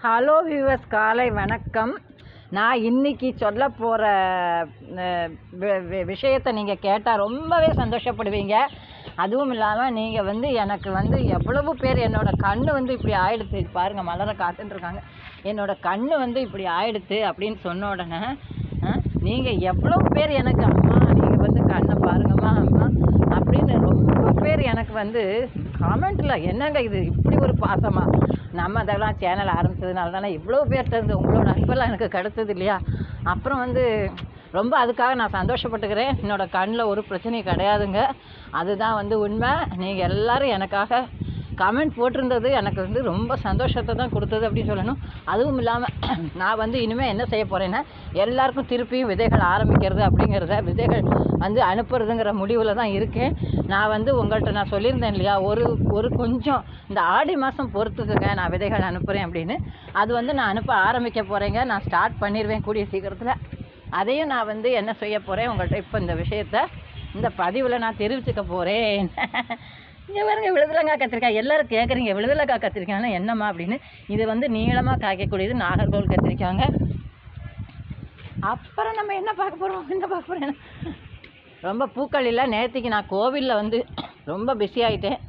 Hello viewers, காலை வணக்கம். நான் இன்றைக்கி சொல்ல போகிற விஷயத்தை நீங்கள் கேட்டால் ரொம்பவே சந்தோஷப்படுவீங்க. அதுவும் இல்லாமல் நீங்கள் எனக்கு எவ்வளவு பேர் என்னோடய கண் இப்படி ஆயிடுத்து பாருங்கள், மலரை காத்துட்டுருக்காங்க. என்னோடய கண் இப்படி ஆயிடுத்து அப்படின்னு சொன்ன உடனே நீங்கள் எவ்வளவு பேர் எனக்கு அம்மா நீங்கள் கண்ணை பாருங்கம்மா அம்மா அப்படின்னு ரொம்ப பேர் எனக்கு காமெண்ட்டில் என்னங்க இது இப்படி ஒரு பாசமாக நம்ம அதெல்லாம் சேனல் ஆரம்பித்ததுனால தானே இவ்வளோ பேர்கிட்ட இருந்து உங்களோட அன்பெல்லாம் எனக்கு கிடைத்தது இல்லையா. அப்புறம் ரொம்ப அதுக்காக நான் சந்தோஷப்பட்டுக்கிறேன். என்னோடய கண்ணில் ஒரு பிரச்சனையும் கிடையாதுங்க. அதுதான் உண்மை. நீங்கள் எல்லோரும் எனக்காக கமெண்ட் போட்டிருந்தது எனக்கு ரொம்ப சந்தோஷத்தை தான் கொடுத்தது அப்படின்னு சொல்லணும். அதுவும் இல்லாமல் நான் இனிமேல் என்ன செய்ய போகிறேன்னா, எல்லாருக்கும் திருப்பியும் விதைகள் ஆரம்பிக்கிறது அப்படிங்கிறத விதைகள் அனுப்புறதுங்கிற முடிவில் தான் இருக்கேன். நான் உங்கள்கிட்ட நான் சொல்லியிருந்தேன் இல்லையா, ஒரு கொஞ்சம் இந்த ஆடி மாதம் பொறுத்துக்குங்க நான் விதைகள் அனுப்புகிறேன் அப்படின்னு. அது நான் அனுப்ப ஆரம்பிக்க போகிறேங்க. நான் ஸ்டார்ட் பண்ணிடுவேன் கூடிய சீக்கிரத்தில். அதையும் நான் என்ன செய்ய போகிறேன் உங்கள்கிட்ட இப்போ இந்த விஷயத்தை இந்த பதிவில் நான் தெரிவிச்சுக்க போகிறேன். இங்கே பாருங்க, விழுதுலங்காய் கத்திரிக்காய். எல்லோரும் கேட்குறீங்க விழுதுலங்காய் கத்திரிக்காய்னா என்னம்மா அப்படின்னு. இது நீளமாக காய்க்கக்கூடியது நாகர்கோவில் கத்திரிக்காங்க. அப்புறம் நம்ம என்ன பார்க்க போகிறோம், ரொம்ப பூக்கள் இல்லை. நேற்றுக்கு நான் கோவிலில் ரொம்ப பிஸி ஆகிட்டேன்.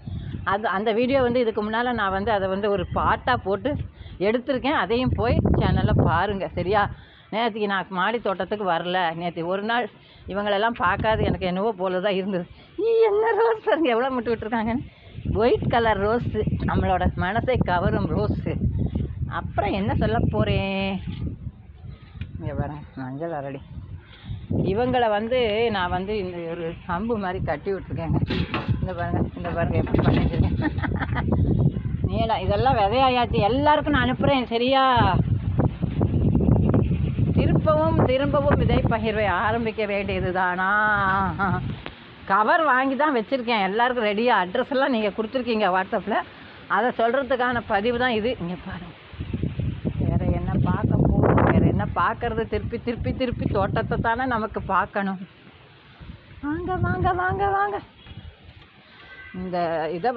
அந்த வீடியோ இதுக்கு முன்னால் நான் அதை ஒரு பாட்டாக போட்டு எடுத்திருக்கேன். அதையும் போய் சேனலில் பாருங்கள் சரியா. நேற்றுக்கு நான் மாடி தோட்டத்துக்கு வரல. நேற்று ஒரு நாள் இவங்களெல்லாம் பார்க்காது எனக்கு என்னவோ போல தான் இருந்தது. என்ன ரோஸ் பாருங்க எவ்வளோ முட்டு விட்டுருக்காங்கன்னு. ஒயிட் கலர் ரோஸு, நம்மளோட மனசை கவரும் ரோஸு. அப்புறம் என்ன சொல்ல போகிறேன், இங்கே பாருங்க மஞ்சள் அரளி. இவங்களை நான் இந்த ஒரு கம்பு மாதிரி கட்டி விட்டுருக்கேங்க. இந்த பாருங்க எப்படி பண்ணி வச்சுருக்கேன். நீளம் இதெல்லாம் விதையாயாச்சு. எல்லாருக்கும் நான் அனுப்புகிறேன் சரியா. திரும்பவும் விதை பகிர்வை ஆரம்பிக்க வேண்டியது தானா. கவர் வாங்கி தான் வச்சுருக்கேன் எல்லாருக்கும் ரெடியாக. அட்ரஸ் எல்லாம் நீங்கள் கொடுத்துருக்கீங்க வாட்ஸ்அப்பில். அதை சொல்கிறதுக்கான பதிவு தான் இது. இங்கே பாருங்கள், வேறு என்ன பார்க்க போகணும், வேறு என்ன பார்க்கறது. திருப்பி தோட்டத்தை தானே நமக்கு பார்க்கணும். வாங்க வாங்க வாங்க வாங்க. இந்த இதை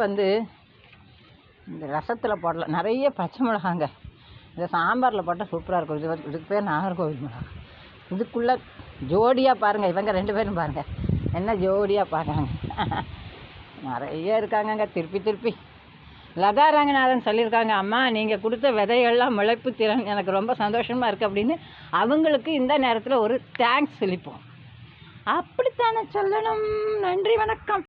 இந்த ரசத்தில் போடலாம். நிறைய பச்சை மிளகாங்க. இந்த சாம்பாரில் போட்டால் சூப்பராக இருக்கும். இதுக்கு பேர் நாகர்கோவில் மிளகா. இதுக்குள்ளே ஜோடியாக பாருங்கள், இவங்க ரெண்டு பேரும் பாருங்கள் என்ன ஜோடியாக பார்க்குறாங்க. நிறைய இருக்காங்கங்க. திருப்பி லதா ரங்கநாதன் சொல்லியிருக்காங்க, அம்மா நீங்கள் கொடுத்த விதைகள்லாம் முளைப்பு திறன் எனக்கு ரொம்ப சந்தோஷமாக இருக்குது அப்படின்னு. அவங்களுக்கு இந்த நேரத்தில் ஒரு தேங்க்ஸ் சொல்லிப்போம். அப்படித்தானே சொல்லணும். நன்றி, வணக்கம்.